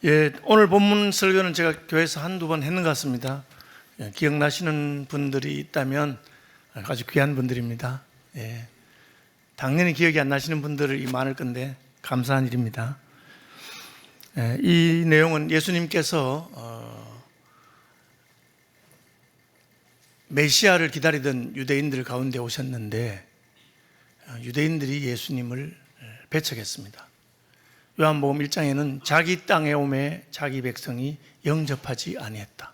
예, 오늘 본문 설교는 제가 교회에서 한두 번 했는 것 같습니다. 예, 기억나시는 분들이 있다면 아주 귀한 분들입니다. 예, 당연히 기억이 안 나시는 분들이 많을 건데 감사한 일입니다. 예, 이 내용은 예수님께서 메시아를 기다리던 유대인들 가운데 오셨는데 유대인들이 예수님을 배척했습니다. 요한복음 1장에는 자기 땅에 오매 자기 백성이 영접하지 아니했다.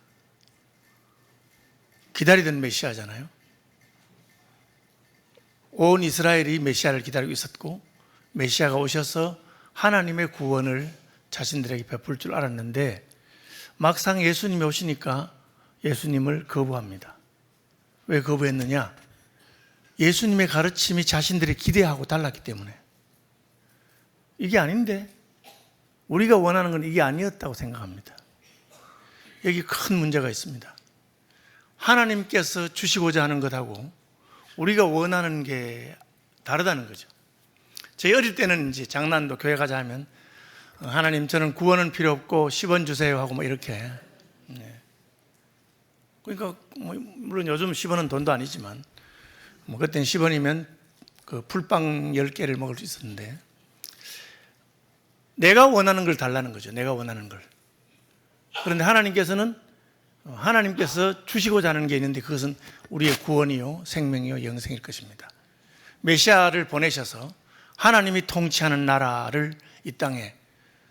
기다리던 메시아잖아요. 온 이스라엘이 메시아를 기다리고 있었고 메시아가 오셔서 하나님의 구원을 자신들에게 베풀 줄 알았는데 막상 예수님이 오시니까 예수님을 거부합니다. 왜 거부했느냐? 예수님의 가르침이 자신들이 기대하고 달랐기 때문에. 이게 아닌데 우리가 원하는 건 이게 아니었다고 생각합니다. 여기 큰 문제가 있습니다. 하나님께서 주시고자 하는 것하고 우리가 원하는 게 다르다는 거죠. 저희 어릴 때는 이제 장난도 교회 가자 하면 하나님 저는 구원은 필요 없고 10원 주세요 하고 뭐 이렇게. 그러니까 물론 요즘 10원은 돈도 아니지만 그때는 10원이면 그 풀빵 10개를 먹을 수 있었는데 내가 원하는 걸 달라는 거죠. 내가 원하는 걸. 그런데 하나님께서 주시고자 하는 게 있는데 그것은 우리의 구원이요, 생명이요, 영생일 것입니다. 메시아를 보내셔서 하나님이 통치하는 나라를 이 땅에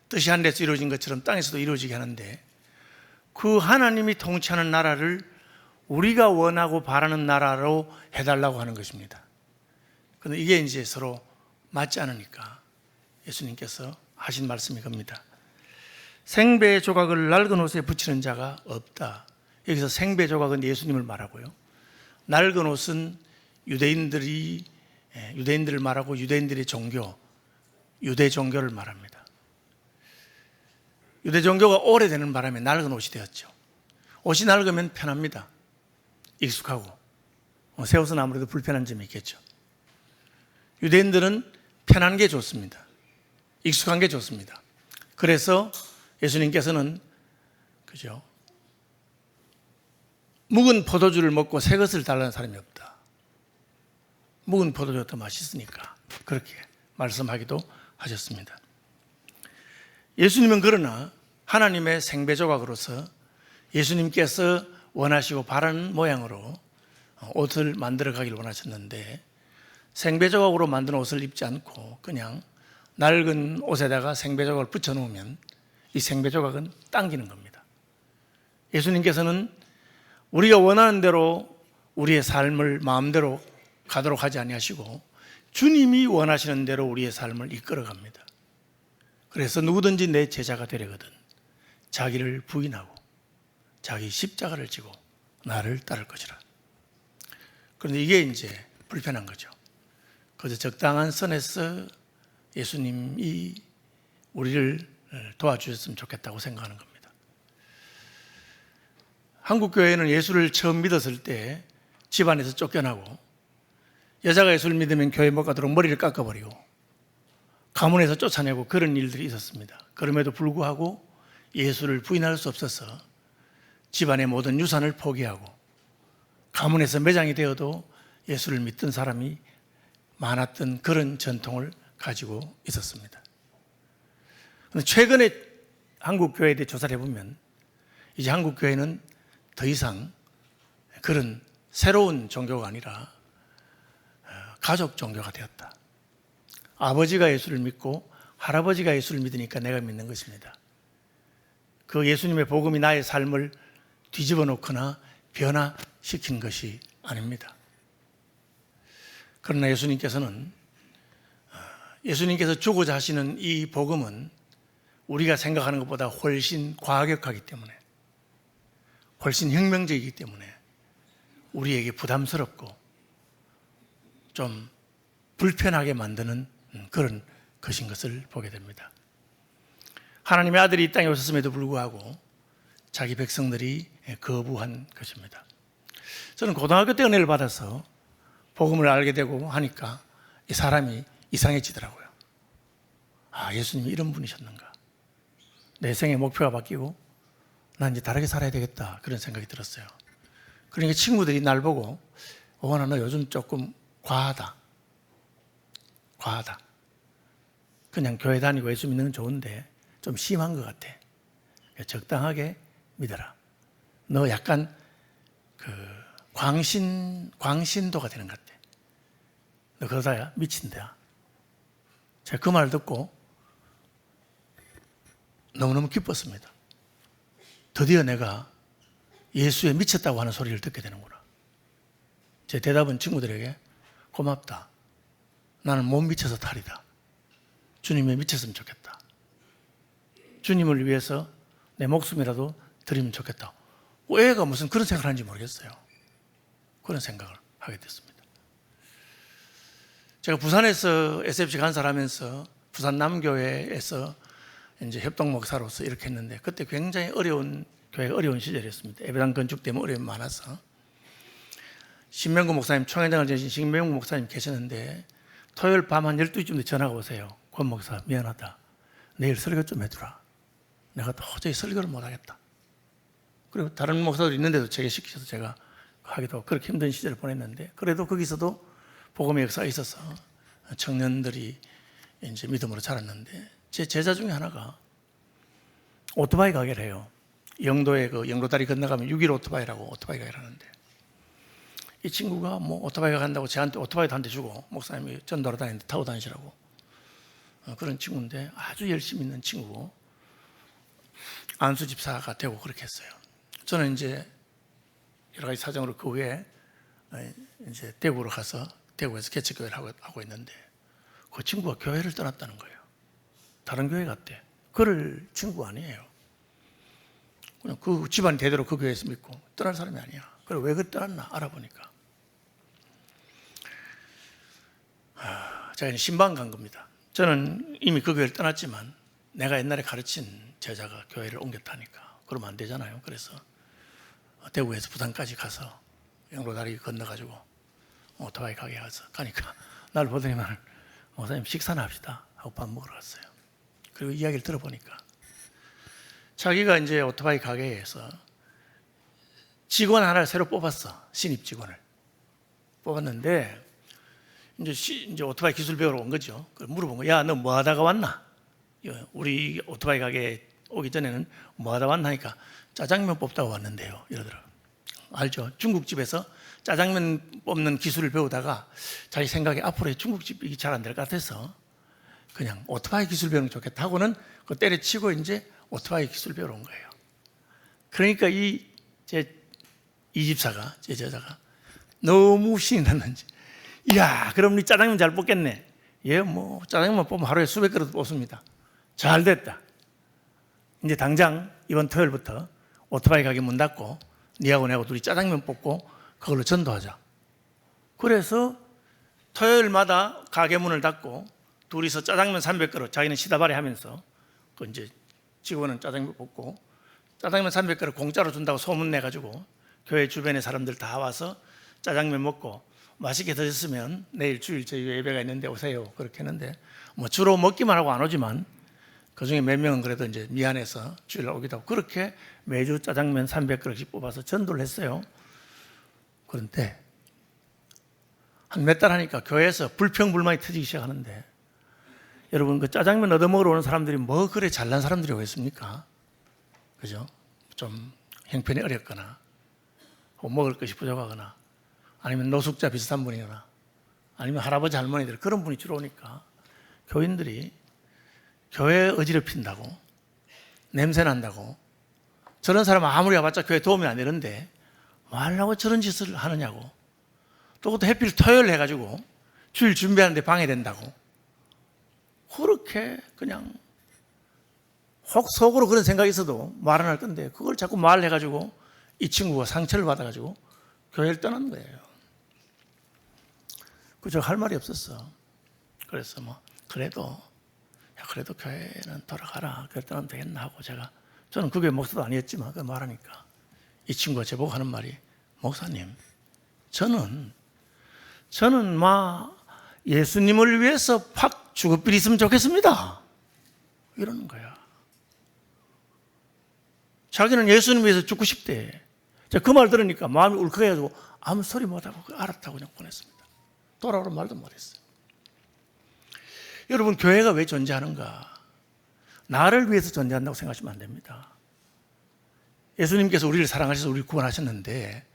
뜻이 하늘에서 이루어진 것처럼 땅에서도 이루어지게 하는데 그 하나님이 통치하는 나라를 우리가 원하고 바라는 나라로 해달라고 하는 것입니다. 그런데 이게 이제 서로 맞지 않으니까 예수님께서 하신 말씀이 겁니다. 생배 조각을 낡은 옷에 붙이는 자가 없다. 여기서 생배 조각은 예수님을 말하고요. 낡은 옷은 유대인들을 말하고 유대인들의 종교, 유대 종교를 말합니다. 유대 종교가 오래되는 바람에 낡은 옷이 되었죠. 옷이 낡으면 편합니다. 익숙하고. 새 옷은 아무래도 불편한 점이 있겠죠. 유대인들은 편한 게 좋습니다. 익숙한 게 좋습니다. 그래서 예수님께서는 그죠? 묵은 포도주를 먹고 새 것을 달라는 사람이 없다. 묵은 포도주가 더 맛있으니까 그렇게 말씀하기도 하셨습니다. 예수님은 그러나 하나님의 생배조각으로서 예수님께서 원하시고 바라는 모양으로 옷을 만들어 가길 원하셨는데 생배조각으로 만든 옷을 입지 않고 그냥 낡은 옷에다가 생배조각을 붙여놓으면 이 생배조각은 당기는 겁니다. 예수님께서는 우리가 원하는 대로 우리의 삶을 마음대로 가도록 하지 아니하시고 주님이 원하시는 대로 우리의 삶을 이끌어갑니다. 그래서 누구든지 내 제자가 되려거든 자기를 부인하고 자기 십자가를 지고 나를 따를 것이라. 그런데 이게 이제 불편한 거죠. 그래서 적당한 선에서 예수님이 우리를 도와주셨으면 좋겠다고 생각하는 겁니다. 한국교회는 예수를 처음 믿었을 때 집안에서 쫓겨나고 여자가 예수를 믿으면 교회 못 가도록 머리를 깎아버리고 가문에서 쫓아내고 그런 일들이 있었습니다. 그럼에도 불구하고 예수를 부인할 수 없어서 집안의 모든 유산을 포기하고 가문에서 매장이 되어도 예수를 믿던 사람이 많았던 그런 전통을 가지고 있었습니다. 그런데 최근에 한국교회에 대해 조사를 해보면 이제 한국교회는 더 이상 그런 새로운 종교가 아니라 가족 종교가 되었다. 아버지가 예수를 믿고 할아버지가 예수를 믿으니까 내가 믿는 것입니다. 그 예수님의 복음이 나의 삶을 뒤집어 놓거나 변화시킨 것이 아닙니다. 그러나 예수님께서 주고자 하시는 이 복음은 우리가 생각하는 것보다 훨씬 과격하기 때문에 훨씬 혁명적이기 때문에 우리에게 부담스럽고 좀 불편하게 만드는 그런 것인 것을 보게 됩니다. 하나님의 아들이 이 땅에 오셨음에도 불구하고 자기 백성들이 거부한 것입니다. 저는 고등학교 때 은혜를 받아서 복음을 알게 되고 하니까 이 사람이 이상해지더라고요. 아, 예수님이 이런 분이셨는가. 내 생의 목표가 바뀌고 난 이제 다르게 살아야 되겠다 그런 생각이 들었어요. 그러니까 친구들이 날 보고 오건아 너 요즘 조금 과하다. 그냥 교회 다니고 예수 믿는 건 좋은데 좀 심한 것 같아. 적당하게 믿어라. 너 약간 그 광신도가 되는 것 같아. 너 그러다야 미친다. 제가 그 말을 듣고 너무너무 기뻤습니다. 드디어 내가 예수에 미쳤다고 하는 소리를 듣게 되는구나. 제 대답은 친구들에게 고맙다. 나는 못 미쳐서 탈이다. 주님에 미쳤으면 좋겠다. 주님을 위해서 내 목숨이라도 드리면 좋겠다. 애가 무슨 그런 생각을 하는지 모르겠어요. 그런 생각을 하게 됐습니다. 제가 부산에서 SFC 간사하면서 부산 남교회에서 이제 협동 목사로서 이렇게 했는데 그때 굉장히 교회가 어려운 시절이었습니다. 예배당 건축 때문에 어려움이 많아서 신명구 목사님 총회장을 지내신 신명구 목사님 계시는데 토요일 밤 한 12시쯤 전화가 오세요. 권 목사 미안하다. 내일 설교 좀 해주라. 내가 도저히 설교를 못하겠다. 그리고 다른 목사들 있는데도 제게 시키셔서 제가 하기도 그렇게 힘든 시절을 보냈는데 그래도 거기서도 복음의 역사가 있어서 청년들이 이제 믿음으로 자랐는데 제 제자 중에 하나가 오토바이 가게를 해요. 영도에 그 영도다리 건너가면 6.15 오토바이라고 오토바이 가게를 하는데 이 친구가 뭐 오토바이가 간다고 저한테 오토바이도 한 대 주고 목사님이 전도로 다니는데 타고 다니시라고 그런 친구인데 아주 열심히 있는 친구고 안수 집사가 되고 그렇게 했어요. 저는 이제 여러 가지 사정으로 그 후에 이제 대구로 가서 대구에서 개척교회를 하고 있는데 그 친구가 교회를 떠났다는 거예요. 다른 교회 갔대. 그럴 친구가 아니에요. 그냥 그 집안이 대대로 그 교회에서 믿고 떠날 사람이 아니야. 그래 왜 그 떠났나 알아보니까 제가 이제 신방 간 겁니다. 저는 이미 그 교회를 떠났지만 내가 옛날에 가르친 제자가 교회를 옮겼다니까 그러면 안 되잖아요. 그래서 대구에서 부산까지 가서 영로다리 건너가지고 오토바이 가게 가니까 날 보더니만 목사님 식사나 합시다 하고 밥 먹으러 갔어요. 그리고 이야기를 들어보니까 자기가 이제 오토바이 가게에서 직원 하나를 새로 뽑았어. 신입 직원을 뽑았는데 이제 오토바이 기술 배우러 온 거죠. 그래서 물어본 거야. 너 뭐 하다가 왔나? 우리 오토바이 가게 오기 전에는 뭐 하다 왔나 하니까 짜장면 뽑다가 왔는데요. 이러더라고요. 알죠? 중국집에서 짜장면 뽑는 기술을 배우다가 자기 생각에 앞으로 중국집이 잘 안 될 것 같아서 그냥 오토바이 기술 배우는 게 좋겠다 하고는 그 때려치고 이제 오토바이 기술 배우러 온 거예요. 그러니까 이 집사가, 제 제자가 너무 신이 났는지 이야 그럼 니 짜장면 잘 뽑겠네. 예, 뭐 짜장면 뽑으면 하루에 수백 그릇 뽑습니다. 잘 됐다. 이제 당장 이번 토요일부터 오토바이 가게 문 닫고 니하고 내하고 둘이 짜장면 뽑고 그걸로 전도하자. 그래서 토요일마다 가게 문을 닫고 둘이서 짜장면 300그릇 자기는 시다발이 하면서 그 이제 직원은 짜장면 뽑고 짜장면 300그릇 공짜로 준다고 소문내가지고 교회 주변의 사람들 다 와서 짜장면 먹고 맛있게 드셨으면 내일 주일 저희 예배가 있는데 오세요. 그렇게 했는데 뭐 주로 먹기만 하고 안 오지만 그 중에 몇 명은 그래도 이제 미안해서 주일 오기도 하고 그렇게 매주 짜장면 300그릇씩 뽑아서 전도를 했어요. 그런데 한 몇 달 하니까 교회에서 불평불만이 터지기 시작하는데 여러분 그 짜장면 얻어먹으러 오는 사람들이 뭐 그래 잘난 사람들이 오겠습니까? 그죠? 좀 형편이 어렵거나 혹은 먹을 것이 부족하거나 아니면 노숙자 비슷한 분이거나 아니면 할아버지 할머니들 그런 분이 주로 오니까 교인들이 교회 어지럽힌다고 냄새 난다고 저런 사람은 아무리 와봤자 교회 도움이 안 되는데 뭐 하려고 저런 짓을 하느냐고 또 그것도 해필 토요일 해가지고 주일 준비하는데 방해된다고 그렇게 그냥 혹 속으로 그런 생각이 있어도 말 안 할 건데 그걸 자꾸 말을 해가지고 이 친구가 상처를 받아가지고 교회를 떠난 거예요. 그저 할 말이 없었어. 그래서 뭐 그래도 교회는 돌아가라. 교회 떠나면 되겠나 하고 저는 그 교회 목사도 아니었지만 그 말하니까 이 친구가 저보고 하는 말이 목사님 저는 예수님을 위해서 팍 죽어버렸으면 좋겠습니다. 이러는 거야. 자기는 예수님 위해서 죽고 싶대. 그 말 들으니까 마음이 울컥해가지고 아무 소리 못하고 알았다고 그냥 보냈습니다. 돌아오라 말도 못했어요. 여러분, 교회가 왜 존재하는가? 나를 위해서 존재한다고 생각하시면 안 됩니다. 예수님께서 우리를 사랑하셔서 우리를 구원하셨는데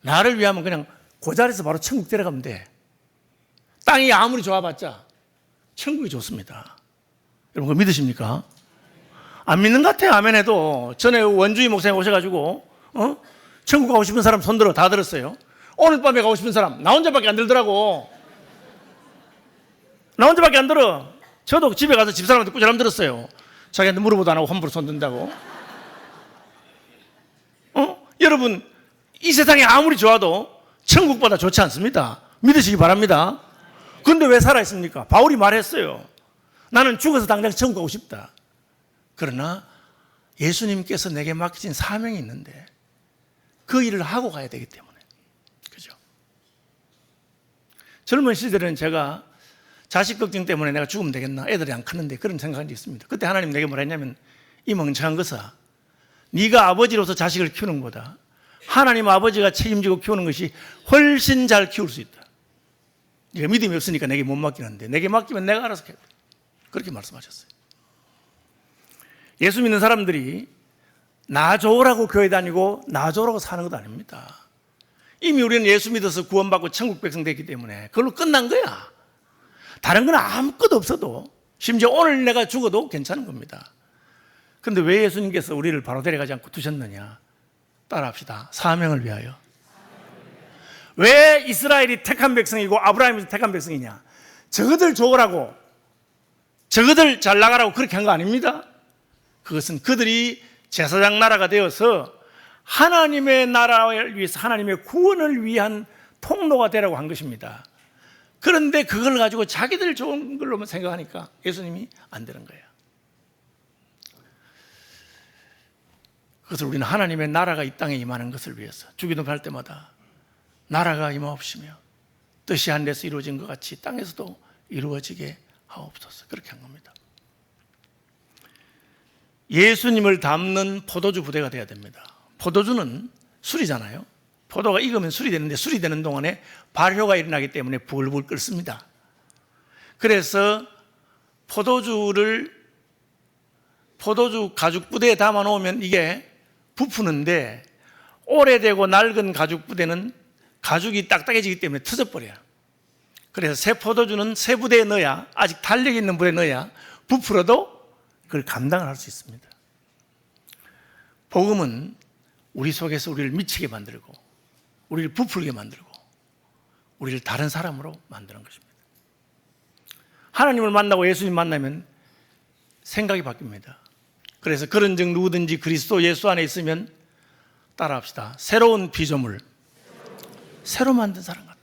나를 위하면 그냥 그 자리에서 바로 천국 데려가면 돼. 땅이 아무리 좋아봤자 천국이 좋습니다. 여러분, 그거 믿으십니까? 안 믿는 것 같아요. 아멘 해도. 전에 원주희 목사님 오셔가지고 천국 가고 싶은 사람 손들어. 다 들었어요. 오늘 밤에 가고 싶은 사람 나 혼자밖에 안 들더라고. 나 혼자밖에 안 들어. 저도 집에 가서 집사람한테 꾸준히 들었어요. 자기한테 물어보도 안 하고 함부로 손든다고. 여러분, 이 세상이 아무리 좋아도 천국보다 좋지 않습니다. 믿으시기 바랍니다. 그런데 왜 살아있습니까? 바울이 말했어요. 나는 죽어서 당장 천국 가고 싶다. 그러나 예수님께서 내게 맡기신 사명이 있는데 그 일을 하고 가야 되기 때문에. 그죠? 젊은 시절에는 제가 자식 걱정 때문에 내가 죽으면 되겠나? 애들이 안 크는데 그런 생각한 적이 있습니다. 그때 하나님 내게 뭐라 했냐면, 이 멍청한 것아, 네가 아버지로서 자식을 키우는 것보다 하나님 아버지가 책임지고 키우는 것이 훨씬 잘 키울 수 있다. 네가 믿음이 없으니까 내게 못 맡기는데 내게 맡기면 내가 알아서 해. 그렇게 말씀하셨어요. 예수 믿는 사람들이 나 좋으라고 교회 다니고 나 좋으라고 사는 것도 아닙니다. 이미 우리는 예수 믿어서 구원받고 천국 백성 됐기 때문에 그걸로 끝난 거야. 다른 건 아무것도 없어도, 심지어 오늘 내가 죽어도 괜찮은 겁니다. 그런데 왜 예수님께서 우리를 바로 데려가지 않고 두셨느냐? 따라합시다. 사명을 위하여. 왜 이스라엘이 택한 백성이고 아브라함이 택한 백성이냐? 저거들 좋으라고, 저거들 잘 나가라고 그렇게 한 거 아닙니다. 그것은 그들이 제사장 나라가 되어서 하나님의 나라를 위해서, 하나님의 구원을 위한 통로가 되라고 한 것입니다. 그런데 그걸 가지고 자기들 좋은 걸로만 생각하니까 예수님이 안 되는 거예요. 그것을 우리는 하나님의 나라가 이 땅에 임하는 것을 위해서 주기도 할 때마다 나라가 임하옵시며 뜻이 하늘에서 이루어진 것 같이 땅에서도 이루어지게 하옵소서, 그렇게 한 겁니다. 예수님을 담는 포도주 부대가 되어야 됩니다. 포도주는 술이잖아요. 포도가 익으면 술이 되는데 술이 되는 동안에 발효가 일어나기 때문에 불불 끓습니다. 그래서 포도주 가죽 부대에 담아 놓으면 이게 부푸는데, 오래되고 낡은 가죽 부대는 가죽이 딱딱해지기 때문에 터져버려요. 그래서 새 포도주는 새 부대에 넣어야, 아직 탄력이 있는 부대에 넣어야 부풀어도 그걸 감당을 할 수 있습니다. 복음은 우리 속에서 우리를 미치게 만들고 우리를 부풀게 만들고 우리를 다른 사람으로 만드는 것입니다. 하나님을 만나고 예수님 만나면 생각이 바뀝니다. 그래서 그런즉 누구든지 그리스도 예수 안에 있으면, 따라합시다, 새로운 피조물, 새로 만든 사람 같아.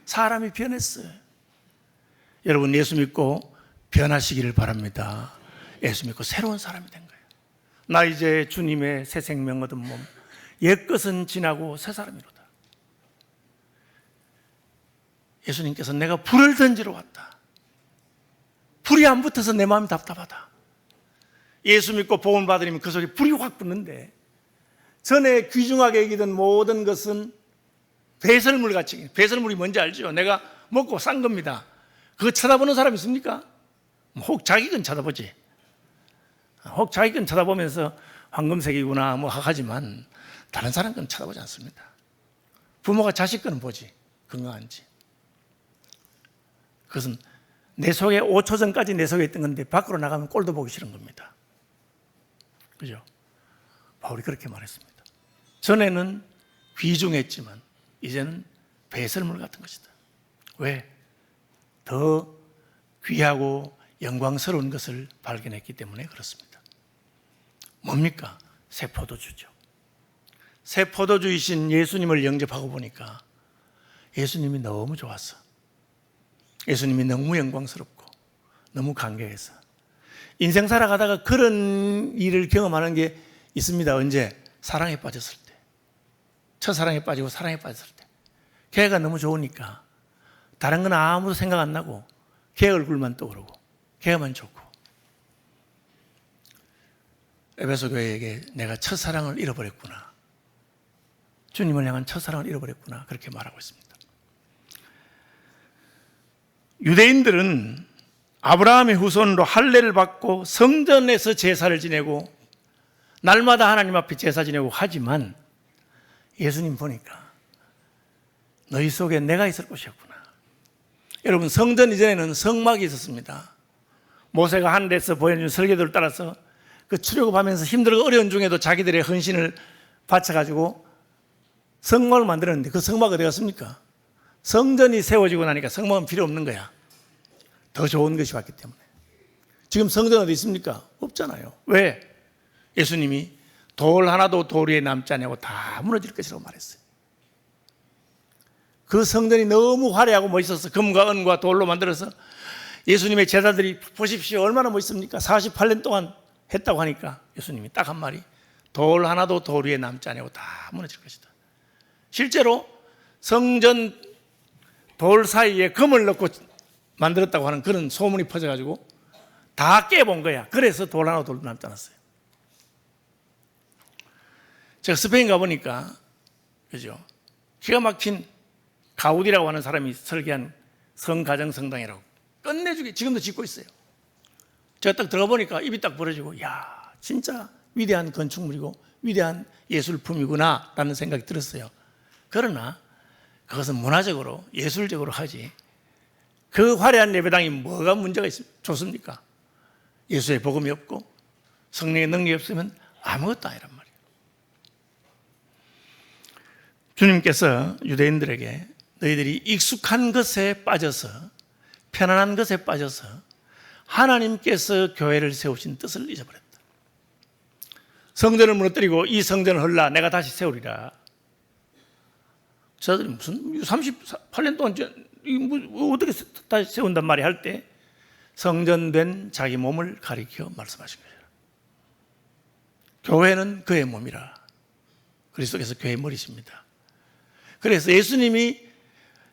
사람이 변했어요. 여러분, 예수 믿고 변하시기를 바랍니다. 예수 믿고 새로운 사람이 된 거예요. 나 이제 주님의 새 생명 얻은 몸, 옛것은 지나고 새 사람이로다. 예수님께서 내가 불을 던지러 왔다. 불이 안 붙어서 내 마음이 답답하다. 예수 믿고 복음을 받으려면 그 속에 불이 확 붙는데, 전에 귀중하게 여기던 모든 것은 배설물 같이, 배설물이 뭔지 알죠? 내가 먹고 싼 겁니다. 그거 쳐다보는 사람 있습니까? 혹 자기 건 쳐다보지. 혹 자기 건 쳐다보면서 황금색이구나 뭐 하지만 다른 사람 건 쳐다보지 않습니다. 부모가 자식 거는 보지, 건강한지. 그것은 내 속에 5초 전까지 내 속에 있던 건데 밖으로 나가면 꼴도 보기 싫은 겁니다. 그죠? 바울이 그렇게 말했습니다. 전에는 귀중했지만 이제는 배설물 같은 것이다. 왜? 더 귀하고 영광스러운 것을 발견했기 때문에 그렇습니다. 뭡니까? 새 포도주죠. 새 포도주이신 예수님을 영접하고 보니까 예수님이 너무 좋았어. 예수님이 너무 영광스럽고 너무 감격해서, 인생 살아가다가 그런 일을 경험하는 게 있습니다. 언제? 사랑에 빠졌을 때, 첫사랑에 빠지고 사랑에 빠졌을 때, 걔가 너무 좋으니까 다른 건 아무도 생각 안 나고 걔 얼굴만 떠오르고 걔만 좋고. 에베소 교회에게 내가 첫사랑을 잃어버렸구나. 주님을 향한 첫사랑을 잃어버렸구나. 그렇게 말하고 있습니다. 유대인들은 아브라함의 후손으로 할례를 받고 성전에서 제사를 지내고 날마다 하나님 앞에 제사 지내고 하지만 예수님 보니까 너희 속에 내가 있을 곳이었구나. 여러분, 성전 이전에는 성막이 있었습니다. 모세가 하늘에서 보여준 설계도를 따라서 그 출애굽하면서 힘들고 어려운 중에도 자기들의 헌신을 바쳐가지고 성막을 만들었는데 그 성막이 어디 갔습니까? 성전이 세워지고 나니까 성막은 필요 없는 거야. 더 좋은 것이 왔기 때문에. 지금 성전 어디 있습니까? 없잖아요. 왜? 예수님이 돌 하나도 돌 위에 남지 않냐고 다 무너질 것이라고 말했어요. 그 성전이 너무 화려하고 멋있어서 금과 은과 돌로 만들어서 예수님의 제자들이 보십시오. 얼마나 멋있습니까? 48년 동안 했다고 하니까 예수님이 딱 한 말이 돌 하나도 돌 위에 남지 않냐고 다 무너질 것이다. 실제로 성전 돌 사이에 금을 넣고 만들었다고 하는 그런 소문이 퍼져가지고 다 깨본 거야. 그래서 돌 하나 돌도 남지 않았어요. 제가 스페인 가보니까 그죠? 기가 막힌 가우디라고 하는 사람이 설계한 성가정성당이라고 끝내주게 지금도 짓고 있어요. 제가 딱 들어가 보니까 입이 딱 벌어지고 야, 진짜 위대한 건축물이고 위대한 예술품이구나 라는 생각이 들었어요. 그러나 그것은 문화적으로 예술적으로 하지 그 화려한 예배당이 뭐가 문제가 좋습니까? 예수의 복음이 없고 성령의 능력이 없으면 아무것도 아니란 말이에요. 주님께서 유대인들에게 너희들이 익숙한 것에 빠져서 편안한 것에 빠져서 하나님께서 교회를 세우신 뜻을 잊어버렸다. 성전을 무너뜨리고 이 성전을 헐라 내가 다시 세우리라. 저들이 무슨 38년 동안 어떻게 다시 세운단 말이 할 때 성전된 자기 몸을 가리켜 말씀하신 거예요. 교회는 그의 몸이라. 그리스도께서 교회의 머리십니다. 그래서 예수님이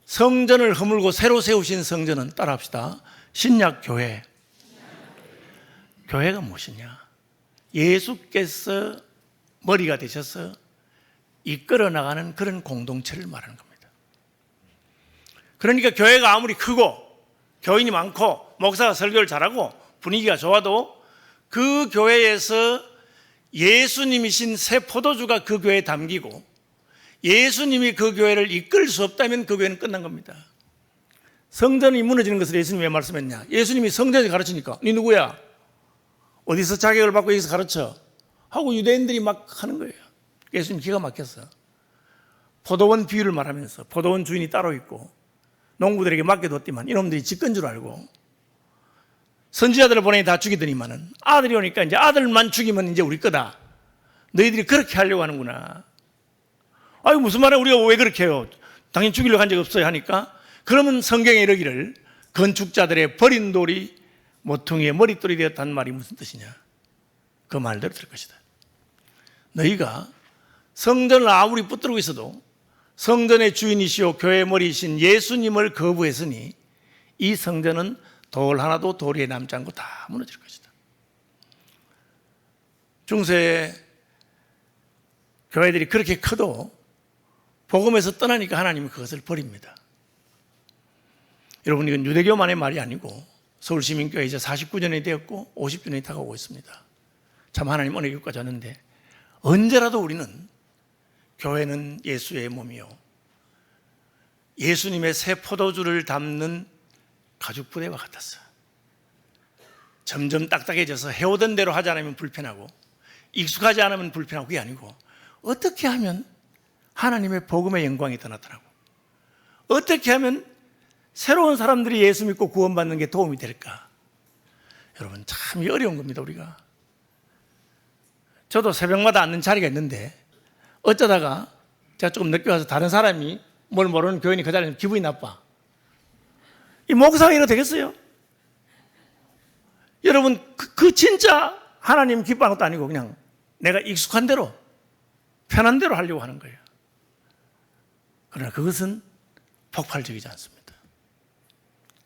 성전을 허물고 새로 세우신 성전은 따라합시다. 신약 교회. 교회가 무엇이냐? 예수께서 머리가 되셔서 이끌어 나가는 그런 공동체를 말하는 겁니다. 그러니까 교회가 아무리 크고 교인이 많고 목사가 설교를 잘하고 분위기가 좋아도 그 교회에서 예수님이신 새 포도주가 그 교회에 담기고 예수님이 그 교회를 이끌 수 없다면 그 교회는 끝난 겁니다. 성전이 무너지는 것을 예수님이 왜 말씀했냐? 예수님이 성전에서 가르치니까 네 누구야? 어디서 자격을 받고 여기서 가르쳐? 하고 유대인들이 막 하는 거예요. 예수님 기가 막혔어. 포도원 비유를 말하면서 포도원 주인이 따로 있고 농부들에게 맡겨뒀더만 이놈들이 집건 줄 알고 선지자들을 보내니 다 죽이더니만은 아들이 오니까 이제 아들만 죽이면 이제 우리 거다. 너희들이 그렇게 하려고 하는구나. 아유 무슨 말이야 우리가 왜 그렇게 해요? 당연히 죽이려고 한 적 없어요 하니까 그러면 성경에 이르기를 건축자들의 버린 돌이 모퉁이의 머릿돌이 되었다는 말이 무슨 뜻이냐? 그 말대로 될 것이다. 너희가 성전을 아무리 붙들고 있어도 성전의 주인이시오 교회의 머리이신 예수님을 거부했으니 이 성전은 돌 하나도 돌 위에 남지 않고 다 무너질 것이다. 중세 교회들이 그렇게 커도 복음에서 떠나니까 하나님은 그것을 버립니다. 여러분 이건 유대교만의 말이 아니고 서울시민교회 이제 49년이 되었고 50주년이 다가오고 있습니다. 참 하나님 은혜 교육까지 왔는데 언제라도 우리는 교회는 예수의 몸이요 예수님의 새 포도주를 담는 가죽 부대와 같았어요. 점점 딱딱해져서 해오던 대로 하지 않으면 불편하고 익숙하지 않으면 불편하고 그게 아니고 어떻게 하면 하나님의 복음의 영광이 더 나타나고 어떻게 하면 새로운 사람들이 예수 믿고 구원받는 게 도움이 될까? 여러분 참 어려운 겁니다. 우리가 저도 새벽마다 앉는 자리가 있는데 어쩌다가 제가 조금 늦게 와서 다른 사람이 뭘 모르는 교인이 그 자리에 기분이 나빠. 이 목사가 이래도 되겠어요? 여러분 그 진짜 하나님 기뻐하는 것도 아니고 그냥 내가 익숙한 대로 편한 대로 하려고 하는 거예요. 그러나 그것은 폭발적이지 않습니다.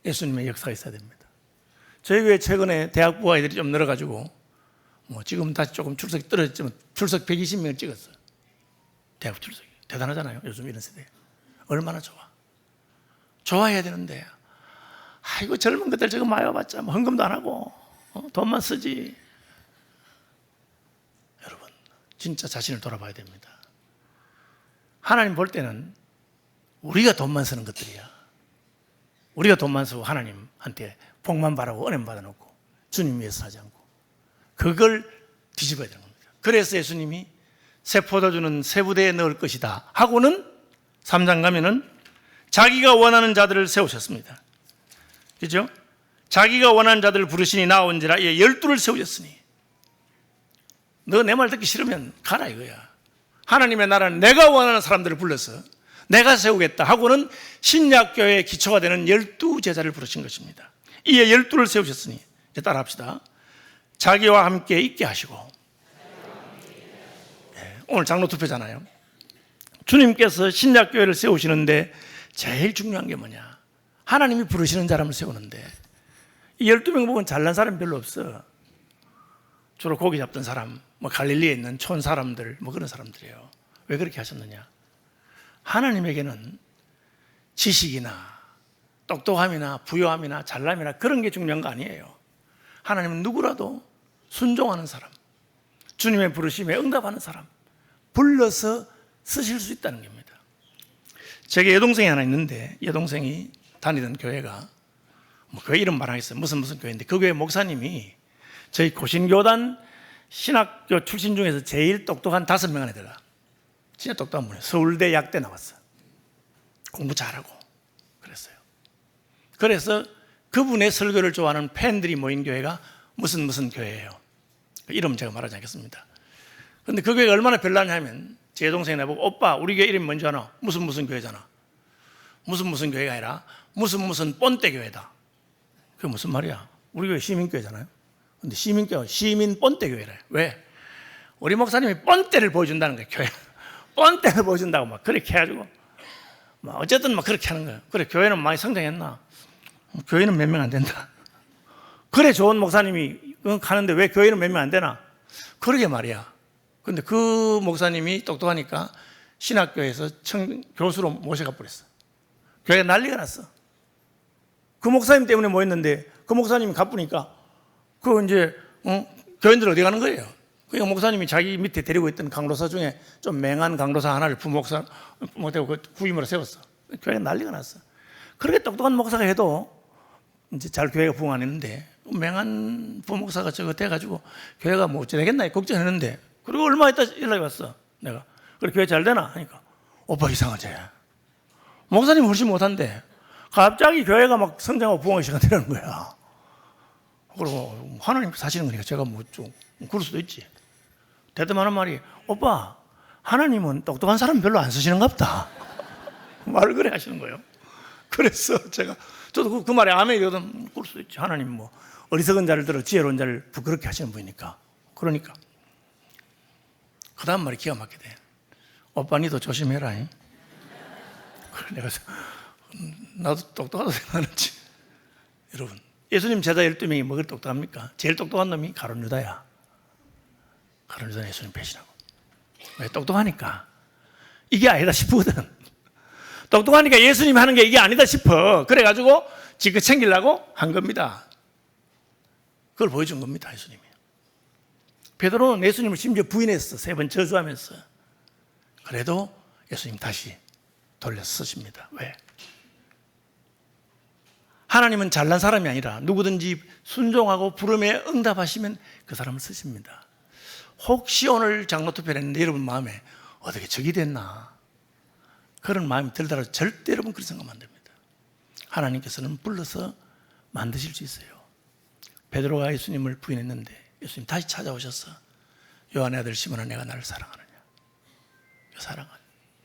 예수님의 역사가 있어야 됩니다. 저희 교회 최근에 대학부 아이들이 좀 늘어가지고 뭐 지금 다시 조금 출석이 떨어졌지만 출석 120명을 찍었어요. 대학 출석이. 대단하잖아요. 요즘 이런 세대에. 얼마나 좋아. 좋아해야 되는데, 아이고 젊은 것들 저거 많이 와봤자 뭐 헌금도 안 하고 돈만 쓰지. 여러분 진짜 자신을 돌아봐야 됩니다. 하나님 볼 때는 우리가 돈만 쓰는 것들이야. 우리가 돈만 쓰고 하나님한테 복만 바라고 은혜만 받아놓고 주님 위해서 하지 않고 그걸 뒤집어야 되는 겁니다. 그래서 예수님이 새 포도주는 새 부대에 넣을 것이다 하고는 3장 가면은 자기가 원하는 자들을 세우셨습니다. 그죠? 자기가 원하는 자들을 부르시니 나온지라. 예, 12를 세우셨으니 너 내 말 듣기 싫으면 가라 이거야. 하나님의 나라는 내가 원하는 사람들을 불러서 내가 세우겠다 하고는 신약교회의 기초가 되는 12제자를 부르신 것입니다. 이에 12를 세우셨으니 이제 따라합시다. 자기와 함께 있게 하시고. 네, 오늘 장로 투표잖아요. 주님께서 신약교회를 세우시는데 제일 중요한 게 뭐냐? 하나님이 부르시는 사람을 세우는데 이 12명 보면 잘난 사람이 별로 없어. 주로 고기 잡던 사람, 뭐 갈릴리에 있는 촌 사람들, 뭐 그런 사람들이에요. 왜 그렇게 하셨느냐? 하나님에게는 지식이나 똑똑함이나 부요함이나 잘남이나 그런 게 중요한 거 아니에요. 하나님은 누구라도 순종하는 사람, 주님의 부르심에 응답하는 사람 불러서 쓰실 수 있다는 겁니다. 제게 여동생이 하나 있는데 여동생이 다니던 교회가 뭐 교회 이름 말하겠어요. 무슨 교회인데 그 교회 목사님이 저희 고신교단 신학교 출신 중에서 제일 똑똑한 5명 안에 들어가. 진짜 똑똑한 분이에요. 서울대 약대 나왔어. 공부 잘하고 그랬어요. 그래서 그분의 설교를 좋아하는 팬들이 모인 교회가 무슨 교회예요. 이름 제가 말하지 않겠습니다. 그런데 그 교회가 얼마나 별나냐 하면 제 동생이 나보고 오빠 우리 교회 이름이 뭔지 아나? 무슨 교회잖아. 무슨 교회가 아니라 무슨 뻔때 교회다. 그게 무슨 말이야? 우리 교회 시민교회잖아요. 근데 시민교회 시민 뻔때 교회래. 왜? 우리 목사님이 뻔때를 보여준다는 거예요. 교회 뻔때를 보여준다고 막 그렇게 해가지고 막 어쨌든 막 그렇게 하는 거예요. 그래 교회는 많이 성장했나? 교회는 몇 명 안 된다. 그래 좋은 목사님이 가는데 왜 교회는 몇 명 안 되나? 그러게 말이야. 근데 그 목사님이 똑똑하니까 신학교에서 교수로 모셔가 버렸어. 교회가 난리가 났어. 그 목사님 때문에 모였는데 그 목사님이 가쁘니까 이제 교인들 어디 가는 거예요? 그러니까 목사님이 자기 밑에 데리고 있던 강도사 중에 좀 맹한 강도사 하나를 부목사 못하고 그 후임으로 세웠어. 교회가 난리가 났어. 그렇게 똑똑한 목사가 해도 이제 잘 교회가 부흥 안 했는데 맹한 부목사가 저거 돼가지고 교회가 뭐 어찌 되겠나 걱정했는데 그리고 얼마 있다 연락이 왔어. 내가 그래 교회 잘 되나 하니까 오빠 이상하지. 목사님 훨씬 못한데 갑자기 교회가 막 성장하고 부흥하기 시작하는 거야. 그리고 하나님 사시는 거니까 제가 뭐 좀 그럴 수도 있지. 대뜸하는 말이 오빠 하나님은 똑똑한 사람 별로 안 쓰시는갑다. 말을 그래 하시는 거예요. 그래서 저도 그 말에 아멘이거든. 그럴 수도 있지. 하나님 뭐 어리석은 자를 들어 지혜로운 자를 부끄럽게 하시는 분이니까. 그러니까 그 다음 말이 기가 막히대. 오빠 니도 조심해라. 그래 내가 나도 똑똑하다고 생각하는지. 여러분 예수님 제자 12명이 뭐가 똑똑합니까? 제일 똑똑한 놈이 가룟 유다야. 가룟 유다는 예수님 배신하고. 왜? 똑똑하니까 이게 아니다 싶거든. 똑똑하니까 예수님이 하는 게 이게 아니다 싶어. 그래가지고 지금 챙기려고 한 겁니다. 그걸 보여준 겁니다. 예수님이. 베드로는 예수님을 심지어 부인했어. 3번 저주하면서. 그래도 예수님 다시 돌려 쓰십니다. 왜? 하나님은 잘난 사람이 아니라 누구든지 순종하고 부름에 응답하시면 그 사람을 쓰십니다. 혹시 오늘 장로투표를 했는데 여러분 마음에 어떻게 적이 됐나 그런 마음이 들더라도 절대 여러분 그런 생각하면 안 됩니다. 하나님께서는 불러서 만드실 수 있어요. 베드로가 예수님을 부인했는데 예수님 다시 찾아오셔서 요한의 아들 시몬아 내가 나를 사랑하느냐? 사랑하냐?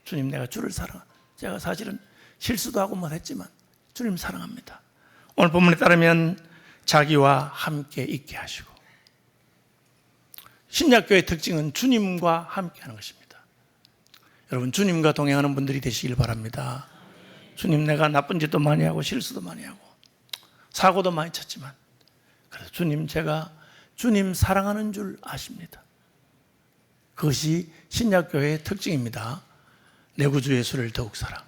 주님 내가 주를 사랑하냐? 제가 사실은 실수도 하고 못했지만 주님 사랑합니다. 오늘 본문에 따르면 자기와 함께 있게 하시고 신약교회의 특징은 주님과 함께 하는 것입니다. 여러분 주님과 동행하는 분들이 되시길 바랍니다. 주님 내가 나쁜 짓도 많이 하고 실수도 많이 하고 사고도 많이 쳤지만 그래서 주님 제가 주님 사랑하는 줄 아십니다. 그것이 신약교회의 특징입니다. 내 구주 예수를 더욱 사랑.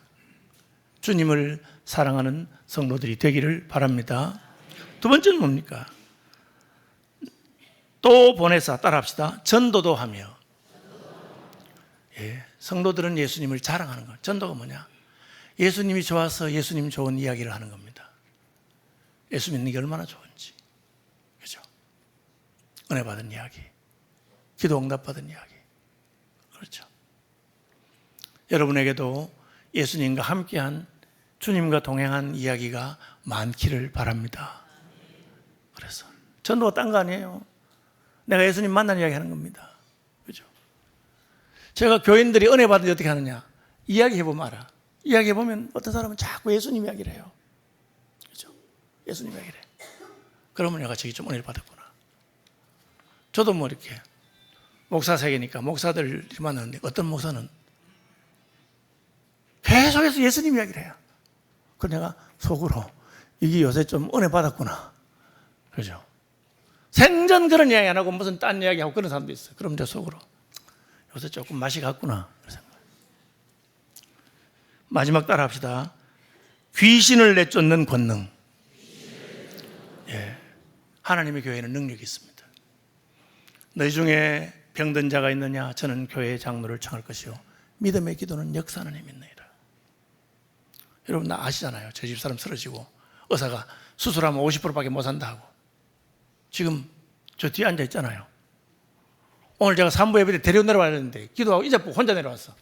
주님을 사랑하는 성도들이 되기를 바랍니다. 두 번째는 뭡니까? 또 보내사, 따라합시다. 전도도 하며. 예, 성도들은 예수님을 자랑하는 것. 전도가 뭐냐? 예수님이 좋아서 예수님 좋은 이야기를 하는 겁니다. 예수 믿는 게 얼마나 좋은지. 그죠? 은혜 받은 이야기. 기도 응답 받은 이야기. 그렇죠. 여러분에게도 예수님과 함께한, 주님과 동행한 이야기가 많기를 바랍니다. 그래서 전도가 딴 거 아니에요. 내가 예수님 만난 이야기 하는 겁니다. 그죠? 제가 교인들이 은혜 받을 때 어떻게 하느냐? 이야기해보면 알아. 이야기해보면 어떤 사람은 자꾸 예수님 이야기를 해요. 그죠? 예수님 이야기를 해. 그러면 내가 저기 좀 은혜를 받았구나. 저도 뭐 이렇게 목사 세계니까 목사들이 만나는데 어떤 목사는 계속해서 예수님 이야기를 해요. 그래서 내가 속으로 이게 요새 좀 은혜 받았구나. 그죠? 생전 그런 이야기 안 하고 무슨 딴 이야기 하고 그런 사람도 있어요. 그럼 저 속으로 요새 조금 맛이 갔구나. 마지막 따라 합시다. 귀신을 내쫓는 권능. 예. 하나님의 교회는 능력이 있습니다. 너희 중에 병든 자가 있느냐? 저는 교회의 장로를 청할 것이요. 믿음의 기도는 역사하는 힘이 있느니라. 여러분 나 아시잖아요. 저 집사람 쓰러지고 의사가 수술하면 50%밖에 못 산다 하고 지금 저 뒤에 앉아 있잖아요. 오늘 제가 산부 예배 때 데리고 내려와야 되는데 기도하고 이제 혼자 내려왔어.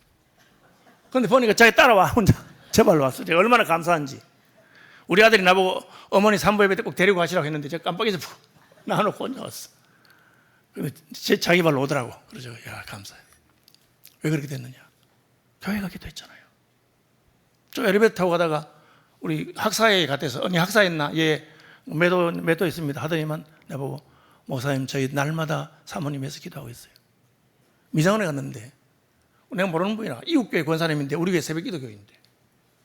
그런데 보니까 자기 따라와 혼자 제발로 왔어. 제가 얼마나 감사한지. 우리 아들이 나보고 어머니 산부 예배 때 꼭 데리고 가시라고 했는데 제가 깜빡해서 나눠놓고 혼자 왔어. 근데 자기 발로 오더라고. 그러죠. 야 감사해. 왜 그렇게 됐느냐? 교회가 기도했잖아요. 저 엘리베이터 타고 가다가 우리 학사에 갔대서 언니 학사했나? 예, 매도 있습니다. 하더니만 나보고 목사님 저희 날마다 사모님에서 기도하고 있어요. 미장원에 갔는데 내가 모르는 분이라 이웃교회 권사님인데 우리 교회 새벽 기도교인데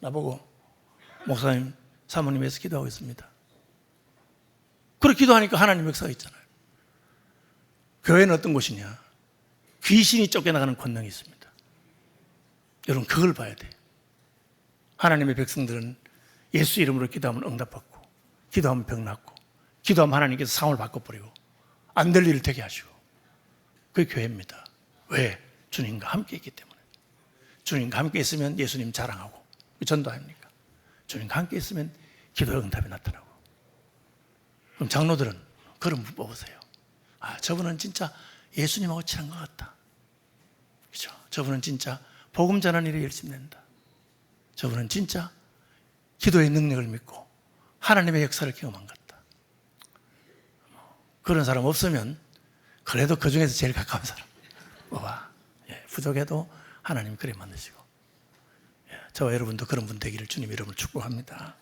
나보고 목사님 사모님에서 기도하고 있습니다. 그렇게 기도하니까 하나님 역사가 있잖아요. 교회는 어떤 곳이냐? 귀신이 쫓겨나가는 권능이 있습니다. 여러분 그걸 봐야 돼요. 하나님의 백성들은 예수 이름으로 기도하면 응답받고 기도하면 병 낫고 기도하면 하나님께서 상을 바꿔버리고 안 될 일을 되게 하시고 그게 교회입니다. 왜? 주님과 함께 있기 때문에. 주님과 함께 있으면 예수님 자랑하고 전도 아닙니까? 주님과 함께 있으면 기도의 응답이 나타나고. 그럼 장로들은 그런 분 뽑으세요. 아, 저분은 진짜 예수님하고 친한 것 같다. 그렇죠? 저분은 진짜 복음 전하는 일에 열심히 낸다. 저분은 진짜 기도의 능력을 믿고 하나님의 역사를 경험한 것 같다. 그런 사람 없으면 그래도 그 중에서 제일 가까운 사람 뽑아. 예, 부족해도 하나님 그래 만드시고. 예, 저와 여러분도 그런 분 되기를 주님 이름으로 축복합니다.